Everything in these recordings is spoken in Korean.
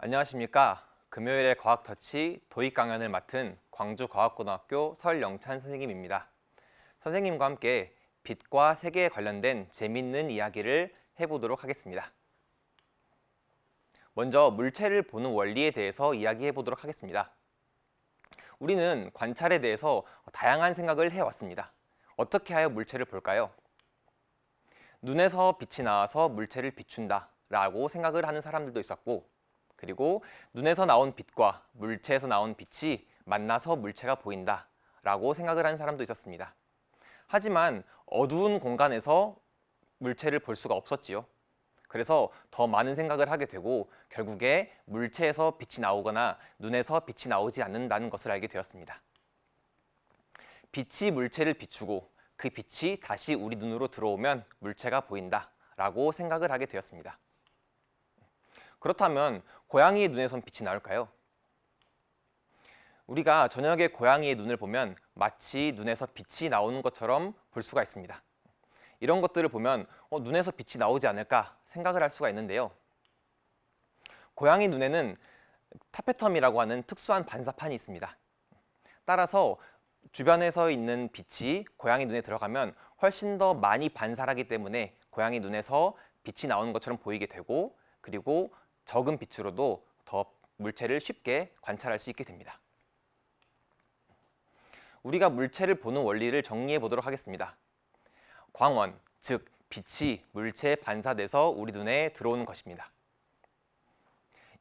안녕하십니까. 금요일에 과학터치 도입 강연을 맡은 광주과학고등학교 설영찬 선생님입니다. 선생님과 함께 빛과 세계에 관련된 재미있는 이야기를 해보도록 하겠습니다. 먼저 물체를 보는 원리에 대해서 이야기해 보도록 하겠습니다. 우리는 관찰에 대해서 다양한 생각을 해왔습니다. 어떻게 하여 물체를 볼까요? 눈에서 빛이 나와서 물체를 비춘다 라고 생각을 하는 사람들도 있었고, 그리고 눈에서 나온 빛과 물체에서 나온 빛이 만나서 물체가 보인다 라고 생각을 하는 사람도 있었습니다. 하지만 어두운 공간에서 물체를 볼 수가 없었지요. 그래서 더 많은 생각을 하게 되고 결국에 물체에서 빛이 나오거나 눈에서 빛이 나오지 않는다는 것을 알게 되었습니다. 빛이 물체를 비추고 그 빛이 다시 우리 눈으로 들어오면 물체가 보인다 라고 생각을 하게 되었습니다. 그렇다면 고양이의 눈에선 빛이 나올까요? 우리가 저녁에 고양이의 눈을 보면 마치 눈에서 빛이 나오는 것처럼 볼 수가 있습니다. 이런 것들을 보면 눈에서 빛이 나오지 않을까 생각을 할 수가 있는데요. 고양이 눈에는 타페텀이라고 하는 특수한 반사판이 있습니다. 따라서 주변에서 있는 빛이 고양이 눈에 들어가면 훨씬 더 많이 반사하기 때문에 고양이 눈에서 빛이 나오는 것처럼 보이게 되고, 그리고 적은 빛으로도 더 물체를 쉽게 관찰할 수 있게 됩니다. 우리가 물체를 보는 원리를 정리해 보도록 하겠습니다. 광원, 즉 빛이 물체에 반사돼서 우리 눈에 들어오는 것입니다.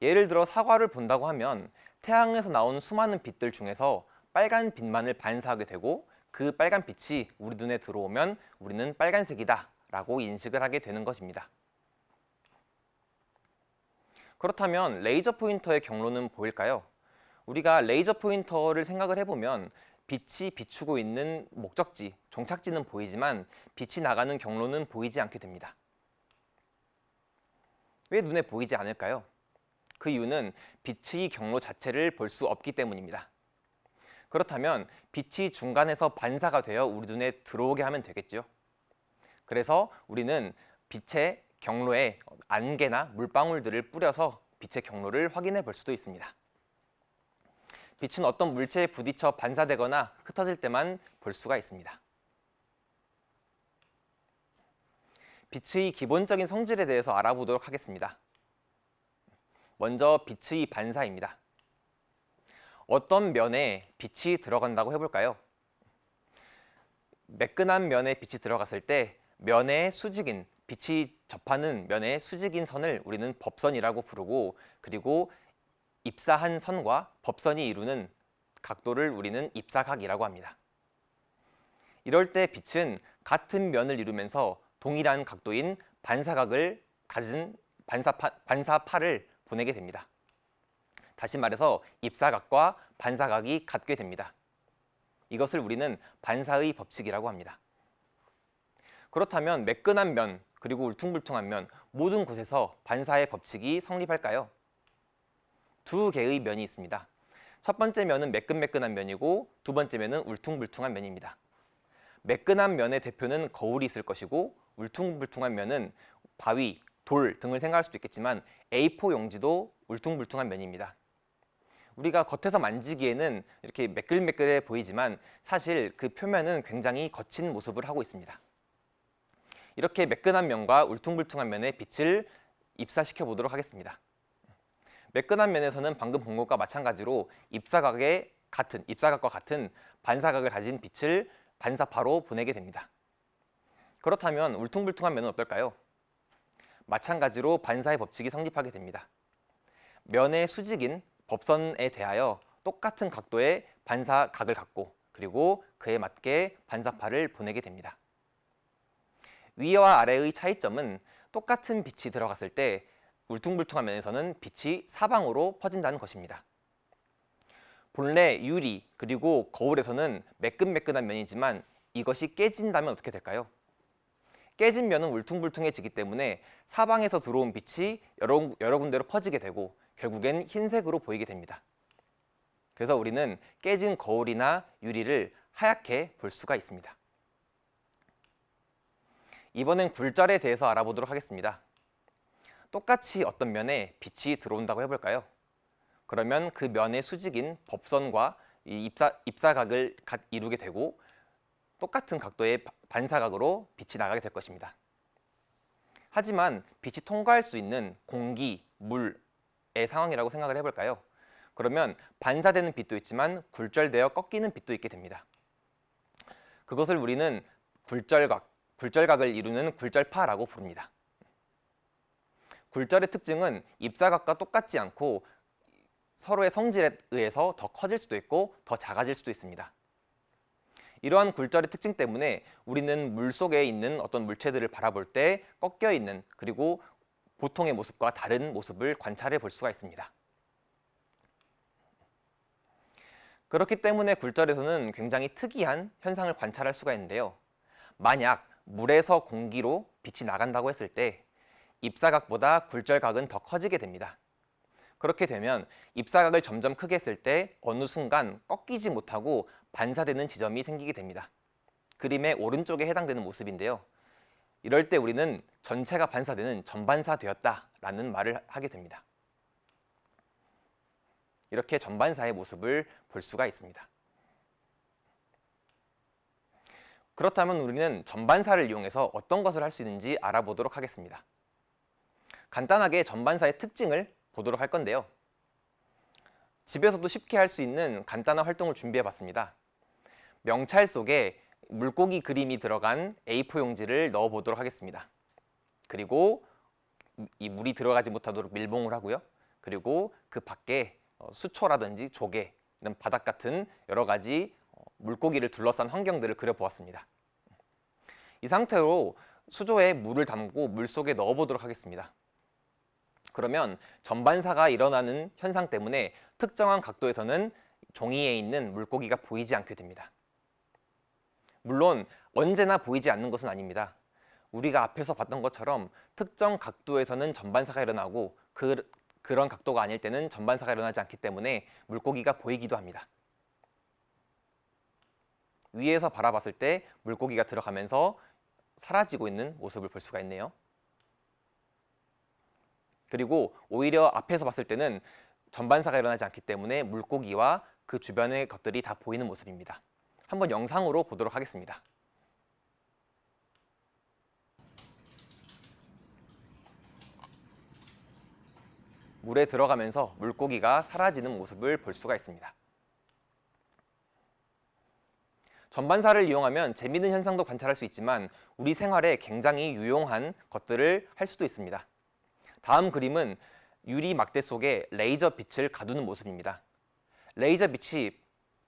예를 들어 사과를 본다고 하면 태양에서 나온 수많은 빛들 중에서 빨간 빛만을 반사하게 되고, 그 빨간 빛이 우리 눈에 들어오면 우리는 빨간색이다 라고 인식을 하게 되는 것입니다. 그렇다면 레이저 포인터의 경로는 보일까요? 우리가 레이저 포인터를 생각을 해보면 빛이 비추고 있는 목적지, 종착지는 보이지만 빛이 나가는 경로는 보이지 않게 됩니다. 왜 눈에 보이지 않을까요? 그 이유는 빛의 경로 자체를 볼 수 없기 때문입니다. 그렇다면 빛이 중간에서 반사가 되어 우리 눈에 들어오게 하면 되겠죠. 그래서 우리는 빛의 경로에 안개나 물방울들을 뿌려서 빛의 경로를 확인해 볼 수도 있습니다. 빛은 어떤 물체에 부딪혀 반사되거나 흩어질 때만 볼 수가 있습니다. 빛의 기본적인 성질에 대해서 알아보도록 하겠습니다. 먼저 빛의 반사입니다. 어떤 면에 빛이 들어간다고 해볼까요? 매끈한 면에 빛이 들어갔을 때 면의 수직인, 빛이 접하는 면의 수직인 선을 우리는 법선이라고 부르고, 그리고 입사한 선과 법선이 이루는 각도를 우리는 입사각이라고 합니다. 이럴 때 빛은 같은 면을 이루면서 동일한 각도인 반사각을 가진 반사파를 보내게 됩니다. 다시 말해서 입사각과 반사각이 같게 됩니다. 이것을 우리는 반사의 법칙이라고 합니다. 그렇다면 매끈한 면, 그리고 울퉁불퉁한 면, 모든 곳에서 반사의 법칙이 성립할까요? 두 개의 면이 있습니다. 첫 번째 면은 매끈매끈한 면이고, 두 번째 면은 울퉁불퉁한 면입니다. 매끈한 면의 대표는 거울이 있을 것이고, 울퉁불퉁한 면은 바위, 돌 등을 생각할 수도 있겠지만 A4 용지도 울퉁불퉁한 면입니다. 우리가 겉에서 만지기에는 이렇게 매끌매끌해 보이지만 사실 그 표면은 굉장히 거친 모습을 하고 있습니다. 이렇게 매끈한 면과 울퉁불퉁한 면에 빛을 입사시켜 보도록 하겠습니다. 매끈한 면에서는 방금 본 것과 마찬가지로 입사각과 같은 반사각을 가진 빛을 반사파로 보내게 됩니다. 그렇다면 울퉁불퉁한 면은 어떨까요? 마찬가지로 반사의 법칙이 성립하게 됩니다. 면의 수직인 법선에 대하여 똑같은 각도의 반사각을 갖고, 그리고 그에 맞게 반사파를 보내게 됩니다. 위와 아래의 차이점은 똑같은 빛이 들어갔을 때 울퉁불퉁한 면에서는 빛이 사방으로 퍼진다는 것입니다. 본래 유리 그리고 거울에서는 매끈매끈한 면이지만 이것이 깨진다면 어떻게 될까요? 깨진 면은 울퉁불퉁해지기 때문에 사방에서 들어온 빛이 여러 군데로 퍼지게 되고 결국엔 흰색으로 보이게 됩니다. 그래서 우리는 깨진 거울이나 유리를 하얗게 볼 수가 있습니다. 이번엔 굴절에 대해서 알아보도록 하겠습니다. 똑같이 어떤 면에 빛이 들어온다고 해볼까요? 그러면 그 면의 수직인 법선과 이 입사각을 이루게 되고 똑같은 각도의 반사각으로 빛이 나가게 될 것입니다. 하지만 빛이 통과할 수 있는 공기, 물의 상황이라고 생각을 해볼까요? 그러면 반사되는 빛도 있지만 굴절되어 꺾이는 빛도 있게 됩니다. 그것을 우리는 굴절각을 이루는 굴절파라고 부릅니다. 굴절의 특징은 입사각과 똑같지 않고 서로의 성질에 의해서 더 커질 수도 있고 더 작아질 수도 있습니다. 이러한 굴절의 특징 때문에 우리는 물 속에 있는 어떤 물체들을 바라볼 때 꺾여 있는 그리고 보통의 모습과 다른 모습을 관찰해 볼 수가 있습니다. 그렇기 때문에 굴절에서는 굉장히 특이한 현상을 관찰할 수가 있는데요. 만약 물에서 공기로 빛이 나간다고 했을 때 입사각보다 굴절각은 더 커지게 됩니다. 그렇게 되면 입사각을 점점 크게 했을 때 어느 순간 꺾이지 못하고 반사되는 지점이 생기게 됩니다. 그림의 오른쪽에 해당되는 모습인데요. 이럴 때 우리는 전체가 반사되는 전반사되었다라는 말을 하게 됩니다. 이렇게 전반사의 모습을 볼 수가 있습니다. 그렇다면 우리는 전반사를 이용해서 어떤 것을 할 수 있는지 알아보도록 하겠습니다. 간단하게 전반사의 특징을 보도록 할 건데요. 집에서도 쉽게 할 수 있는 간단한 활동을 준비해 봤습니다. 명찰 속에 물고기 그림이 들어간 A4 용지를 넣어 보도록 하겠습니다. 그리고 이 물이 들어가지 못하도록 밀봉을 하고요. 그리고 그 밖에 수초라든지 조개, 이런 바닥 같은 여러 가지 물고기를 둘러싼 환경들을 그려보았습니다. 이 상태로 수조에 물을 담고 물속에 넣어보도록 하겠습니다. 그러면 전반사가 일어나는 현상 때문에 특정한 각도에서는 종이에 있는 물고기가 보이지 않게 됩니다. 물론 언제나 보이지 않는 것은 아닙니다. 우리가 앞에서 봤던 것처럼 특정 각도에서는 전반사가 일어나고 그런 각도가 아닐 때는 전반사가 일어나지 않기 때문에 물고기가 보이기도 합니다. 위에서 바라봤을 때 물고기가 들어가면서 사라지고 있는 모습을 볼 수가 있네요. 그리고 오히려 앞에서 봤을 때는 전반사가 일어나지 않기 때문에 물고기와 그 주변의 것들이 다 보이는 모습입니다. 한번 영상으로 보도록 하겠습니다. 물에 들어가면서 물고기가 사라지는 모습을 볼 수가 있습니다. 전반사를 이용하면 재미있는 현상도 관찰할 수 있지만 우리 생활에 굉장히 유용한 것들을 할 수도 있습니다. 다음 그림은 유리 막대 속에 레이저 빛을 가두는 모습입니다. 레이저 빛이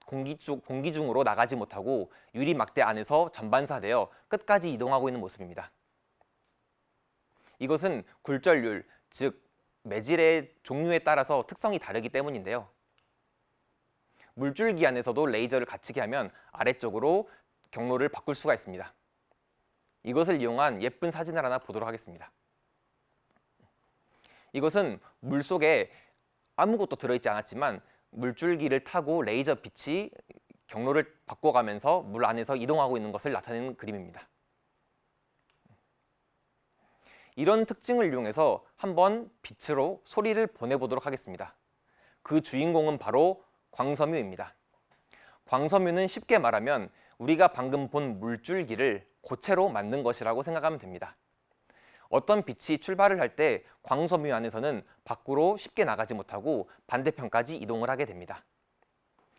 공기 중으로 나가지 못하고 유리 막대 안에서 전반사되어 끝까지 이동하고 있는 모습입니다. 이것은 굴절률, 즉 매질의 종류에 따라서 특성이 다르기 때문인데요. 물줄기 안에서도 레이저를 갇히게 하면 아래쪽으로 경로를 바꿀 수가 있습니다. 이것을 이용한 예쁜 사진을 하나 보도록 하겠습니다. 이것은 물속에 아무것도 들어있지 않았지만 물줄기를 타고 레이저 빛이 경로를 바꿔가면서 물 안에서 이동하고 있는 것을 나타내는 그림입니다. 이런 특징을 이용해서 한번 빛으로 소리를 보내보도록 하겠습니다. 그 주인공은 바로 광섬유입니다. 광섬유는 쉽게 말하면 우리가 방금 본 물줄기를 고체로 만든 것이라고 생각하면 됩니다. 어떤 빛이 출발을 할 때 광섬유 안에서는 밖으로 쉽게 나가지 못하고 반대편까지 이동을 하게 됩니다.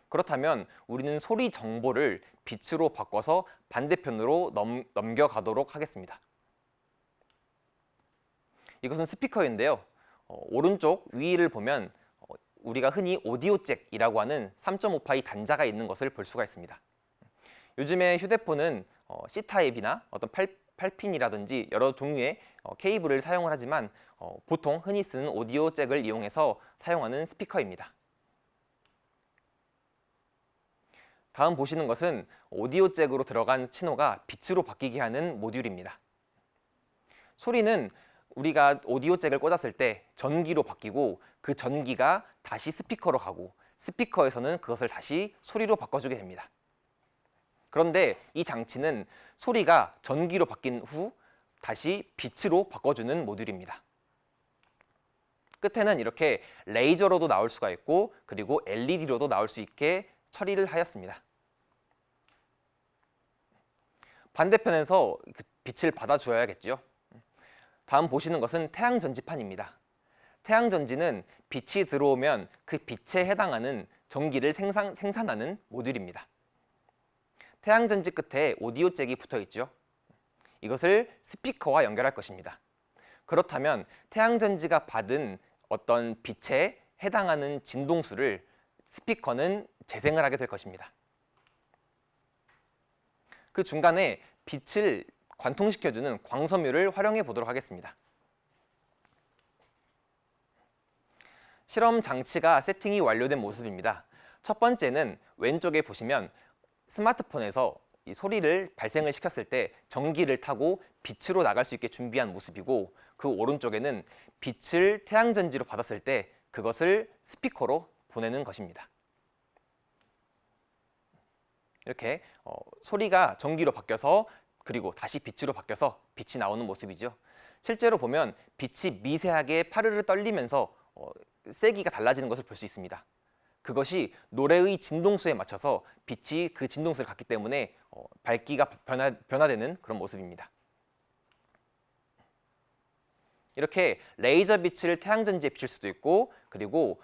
그렇다면 우리는 소리 정보를 빛으로 바꿔서 반대편으로 넘겨가도록 하겠습니다. 이것은 스피커인데요. 오른쪽 위를 보면 우리가 흔히 오디오 잭이라고 하는 3.5파이 단자가 있는 것을 볼 수가 있습니다. 요즘에 휴대폰은 C타입이나 어떤 8핀이라든지 여러 종류의 케이블을 사용을 하지만 보통 흔히 쓰는 오디오 잭을 이용해서 사용하는 스피커입니다. 다음 보시는 것은 오디오 잭으로 들어간 신호가 빛으로 바뀌게 하는 모듈입니다. 소리는 우리가 오디오 잭을 꽂았을 때 전기로 바뀌고 그 전기가 다시 스피커로 가고 스피커에서는 그것을 다시 소리로 바꿔주게 됩니다. 그런데 이 장치는 소리가 전기로 바뀐 후 다시 빛으로 바꿔주는 모듈입니다. 끝에는 이렇게 레이저로도 나올 수가 있고 그리고 LED로도 나올 수 있게 처리를 하였습니다. 반대편에서 그 빛을 받아주어야겠죠. 다음 보시는 것은 태양전지판입니다. 태양전지는 빛이 들어오면 그 빛에 해당하는 전기를 생산하는 모듈입니다. 태양전지 끝에 오디오 잭이 붙어 있죠. 이것을 스피커와 연결할 것입니다. 그렇다면 태양전지가 받은 어떤 빛에 해당하는 진동수를 스피커는 재생을 하게 될 것입니다. 그 중간에 빛을 관통시켜주는 광섬유를 활용해 보도록 하겠습니다. 실험 장치가 세팅이 완료된 모습입니다. 첫 번째는 왼쪽에 보시면 스마트폰에서 이 소리를 발생을 시켰을 때 전기를 타고 빛으로 나갈 수 있게 준비한 모습이고, 그 오른쪽에는 빛을 태양전지로 받았을 때 그것을 스피커로 보내는 것입니다. 이렇게 소리가 전기로 바뀌어서 그리고 다시 빛으로 바뀌어서 빛이 나오는 모습이죠. 실제로 보면 빛이 미세하게 파르르 떨리면서 세기가 달라지는 것을 볼 수 있습니다. 그것이 노래의 진동수에 맞춰서 빛이 그 진동수를 갖기 때문에 밝기가 변화되는 그런 모습입니다. 이렇게 레이저 빛을 태양전지에 비칠 수도 있고, 그리고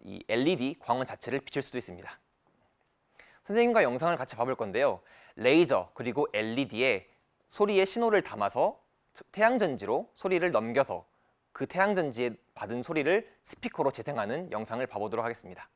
이 LED 광원 자체를 비칠 수도 있습니다. 선생님과 영상을 같이 봐볼 건데요. 레이저 그리고 LED에 소리의 신호를 담아서 태양전지로 소리를 넘겨서 그 태양전지에 받은 소리를 스피커로 재생하는 영상을 봐보도록 하겠습니다.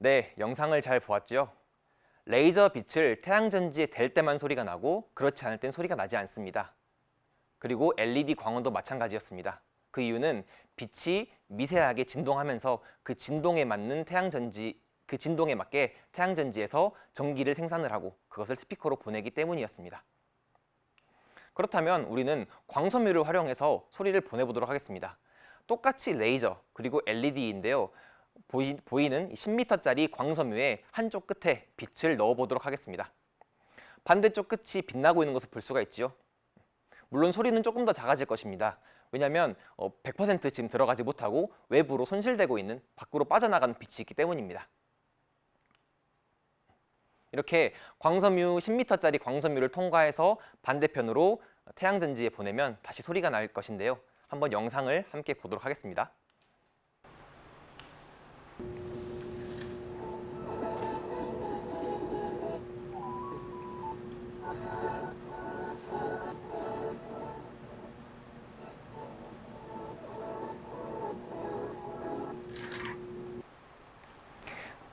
네, 영상을 잘 보았죠? 레이저 빛을 태양전지에 댈 때만 소리가 나고 그렇지 않을 땐 소리가 나지 않습니다. 그리고 LED 광원도 마찬가지였습니다. 그 이유는 빛이 미세하게 진동하면서 그 진동에 맞는 그 진동에 맞게 태양전지에서 전기를 생산을 하고 그것을 스피커로 보내기 때문이었습니다. 그렇다면 우리는 광섬유를 활용해서 소리를 보내보도록 하겠습니다. 똑같이 레이저 그리고 LED인데요. 보이는 10m짜리 광섬유의 한쪽 끝에 빛을 넣어보도록 하겠습니다. 반대쪽 끝이 빛나고 있는 것을 볼 수가 있지요. 물론 소리는 조금 더 작아질 것입니다. 왜냐하면 100% 지금 들어가지 못하고 외부로 손실되고 있는, 밖으로 빠져나가는 빛이 있기 때문입니다. 이렇게 광섬유 10m짜리 광섬유를 통과해서 반대편으로 태양전지에 보내면 다시 소리가 날 것인데요. 한번 영상을 함께 보도록 하겠습니다.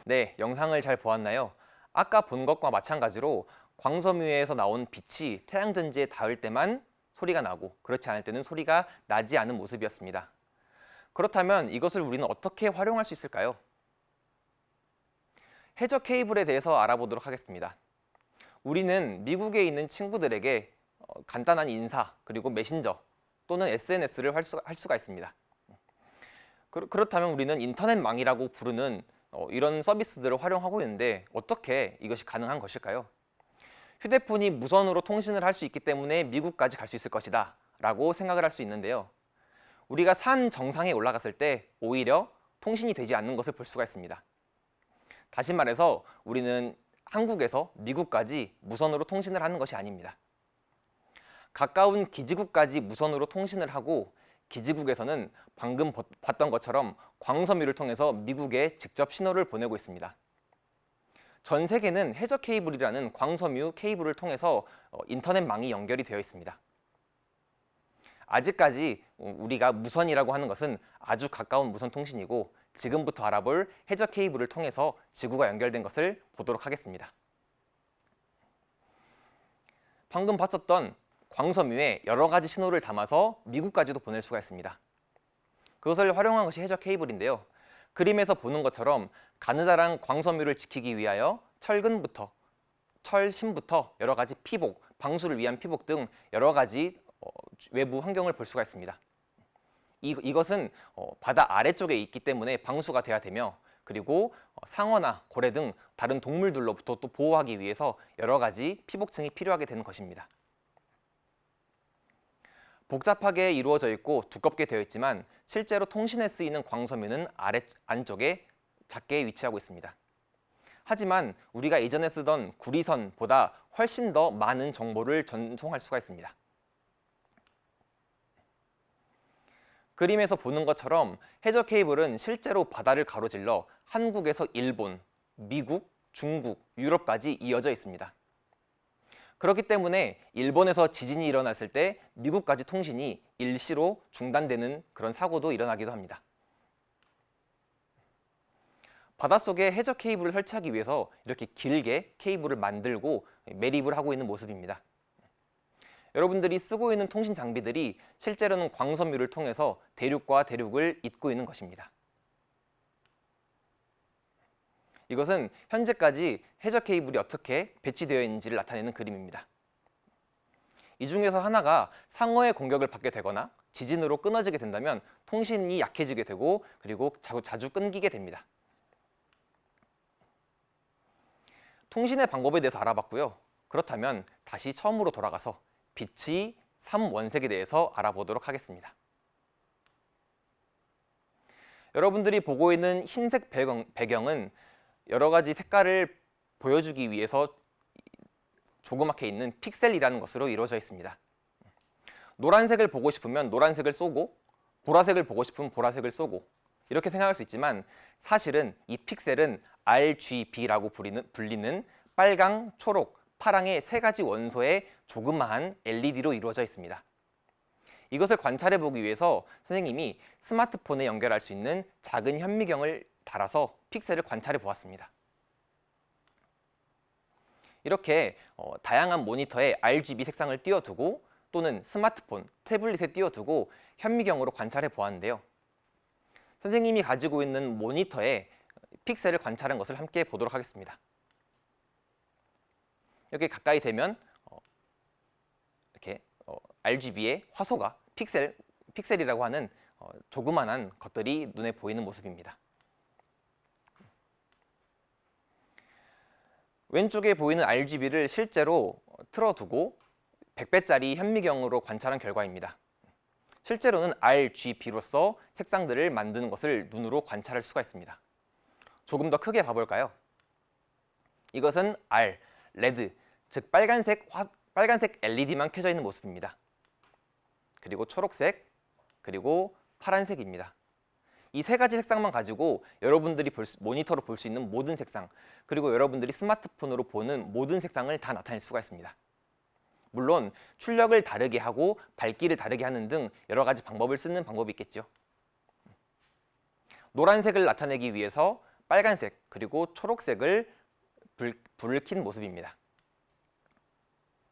네, 영상을 잘 보았나요? 아까 본 것과 마찬가지로 광섬유에서 나온 빛이 태양전지에 닿을 때만 소리가 나고 그렇지 않을 때는 소리가 나지 않은 모습이었습니다. 그렇다면 이것을 우리는 어떻게 활용할 수 있을까요? 해저 케이블에 대해서 알아보도록 하겠습니다. 우리는 미국에 있는 친구들에게 간단한 인사 그리고 메신저 또는 SNS를 할 수가 있습니다. 그렇다면 우리는 인터넷망이라고 부르는 이런 서비스들을 활용하고 있는데 어떻게 이것이 가능한 것일까요? 휴대폰이 무선으로 통신을 할 수 있기 때문에 미국까지 갈 수 있을 것이다 라고 생각을 할 수 있는데요. 우리가 산 정상에 올라갔을 때 오히려 통신이 되지 않는 것을 볼 수가 있습니다. 다시 말해서 우리는 한국에서 미국까지 무선으로 통신을 하는 것이 아닙니다. 가까운 기지국까지 무선으로 통신을 하고 기지국에서는 방금 봤던 것처럼 광섬유를 통해서 미국에 직접 신호를 보내고 있습니다. 전 세계는 해저 케이블이라는 광섬유 케이블을 통해서 인터넷망이 연결이 되어 있습니다. 아직까지 우리가 무선이라고 하는 것은 아주 가까운 무선 통신이고, 지금부터 알아볼 해저 케이블을 통해서 지구가 연결된 것을 보도록 하겠습니다. 방금 봤었던 광섬유에 여러 가지 신호를 담아서 미국까지도 보낼 수가 있습니다. 그것을 활용한 것이 해저 케이블인데요. 그림에서 보는 것처럼 가느다란 광섬유를 지키기 위하여 철심부터 여러 가지 피복, 방수를 위한 피복 등 여러 가지 외부 환경을 볼 수가 있습니다. 이것은 바다 아래쪽에 있기 때문에 방수가 돼야 되며, 그리고 상어나 고래 등 다른 동물들로부터 또 보호하기 위해서 여러 가지 피복층이 필요하게 되는 것입니다. 복잡하게 이루어져 있고 두껍게 되어 있지만 실제로 통신에 쓰이는 광섬유는 안쪽에 작게 위치하고 있습니다. 하지만 우리가 이전에 쓰던 구리선보다 훨씬 더 많은 정보를 전송할 수가 있습니다. 그림에서 보는 것처럼 해저 케이블은 실제로 바다를 가로질러 한국에서 일본, 미국, 중국, 유럽까지 이어져 있습니다. 그렇기 때문에 일본에서 지진이 일어났을 때 미국까지 통신이 일시로 중단되는 그런 사고도 일어나기도 합니다. 바닷속에 해저 케이블을 설치하기 위해서 이렇게 길게 케이블을 만들고 매립을 하고 있는 모습입니다. 여러분들이 쓰고 있는 통신 장비들이 실제로는 광섬유를 통해서 대륙과 대륙을 잇고 있는 것입니다. 이것은 현재까지 해저 케이블이 어떻게 배치되어 있는지를 나타내는 그림입니다. 이 중에서 하나가 상어의 공격을 받게 되거나 지진으로 끊어지게 된다면 통신이 약해지게 되고, 그리고 자주 끊기게 됩니다. 통신의 방법에 대해서 알아봤고요. 그렇다면 다시 처음으로 돌아가서 빛의 3원색에 대해서 알아보도록 하겠습니다. 여러분들이 보고 있는 흰색 배경은 여러 가지 색깔을 보여주기 위해서 조그맣게 있는 픽셀이라는 것으로 이루어져 있습니다. 노란색을 보고 싶으면 노란색을 쏘고, 보라색을 보고 싶으면 보라색을 쏘고, 이렇게 생각할 수 있지만 사실은 이 픽셀은 RGB라고 불리는 빨강, 초록, 파랑의 세 가지 원소의 조그마한 LED로 이루어져 있습니다. 이것을 관찰해 보기 위해서 선생님이 스마트폰에 연결할 수 있는 작은 현미경을 달아서 픽셀을 관찰해 보았습니다. 이렇게 다양한 모니터에 RGB 색상을 띄워두고, 또는 스마트폰, 태블릿에 띄워두고 현미경으로 관찰해 보았는데요. 선생님이 가지고 있는 모니터에 픽셀을 관찰한 것을 함께 보도록 하겠습니다. 이렇게 가까이 되면 이렇게 RGB의 화소가 픽셀이라고 하는 조그만한 것들이 눈에 보이는 모습입니다. 왼쪽에 보이는 RGB를 실제로 틀어두고 100배짜리 현미경으로 관찰한 결과입니다. 실제로는 RGB로서 색상들을 만드는 것을 눈으로 관찰할 수가 있습니다. 조금 더 크게 봐볼까요? 이것은 레드, 즉 빨간색 LED만 켜져 있는 모습입니다. 그리고 초록색, 그리고 파란색입니다. 이 세 가지 색상만 가지고 여러분들이 모니터로 볼 수 있는 모든 색상, 그리고 여러분들이 스마트폰으로 보는 모든 색상을 다 나타낼 수가 있습니다. 물론 출력을 다르게 하고 밝기를 다르게 하는 등 여러 가지 방법을 쓰는 방법이 있겠죠. 노란색을 나타내기 위해서 빨간색 그리고 초록색을 불을 킨 모습입니다.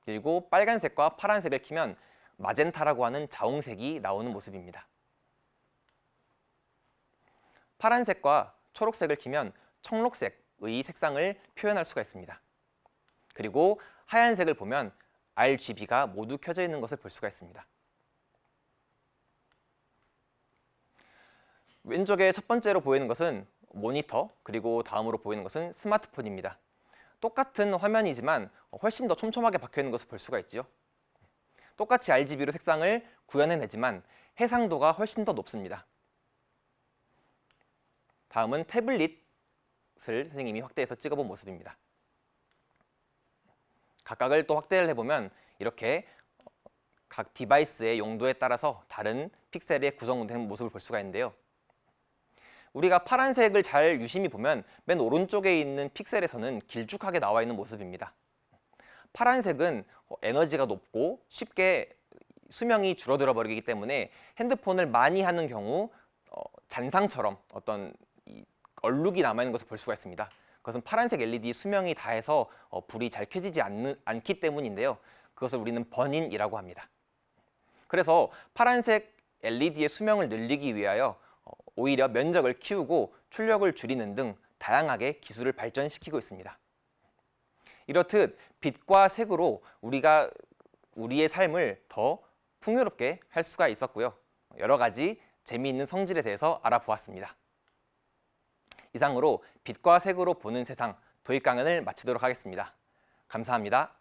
그리고 빨간색과 파란색을 켜면 마젠타라고 하는 자홍색이 나오는 모습입니다. 파란색과 초록색을 켜면 청록색의 색상을 표현할 수가 있습니다. 그리고 하얀색을 보면 RGB가 모두 켜져 있는 것을 볼 수가 있습니다. 왼쪽에 첫 번째로 보이는 것은 모니터, 그리고 다음으로 보이는 것은 스마트폰입니다. 똑같은 화면이지만 훨씬 더 촘촘하게 박혀 있는 것을 볼 수가 있죠. 똑같이 RGB로 색상을 구현해내지만 해상도가 훨씬 더 높습니다. 다음은 태블릿을 선생님이 확대해서 찍어본 모습입니다. 각각을 또 확대를 해보면 이렇게 각 디바이스의 용도에 따라서 다른 픽셀의 구성된 모습을 볼 수가 있는데요. 우리가 파란색을 잘 유심히 보면 맨 오른쪽에 있는 픽셀에서는 길쭉하게 나와 있는 모습입니다. 파란색은 에너지가 높고 쉽게 수명이 줄어들어 버리기 때문에 핸드폰을 많이 하는 경우 잔상처럼 어떤 얼룩이 남아있는 것을 볼 수가 있습니다. 그것은 파란색 LED 수명이 다해서 불이 잘 켜지지 않기 때문인데요. 그것을 우리는 버닌이라고 합니다. 그래서 파란색 LED의 수명을 늘리기 위하여 오히려 면적을 키우고 출력을 줄이는 등 다양하게 기술을 발전시키고 있습니다. 이렇듯 빛과 색으로 우리가 우리의 삶을 더 풍요롭게 할 수가 있었고요. 여러 가지 재미있는 성질에 대해서 알아보았습니다. 이상으로 빛과 색으로 보는 세상 도입 강연을 마치도록 하겠습니다. 감사합니다.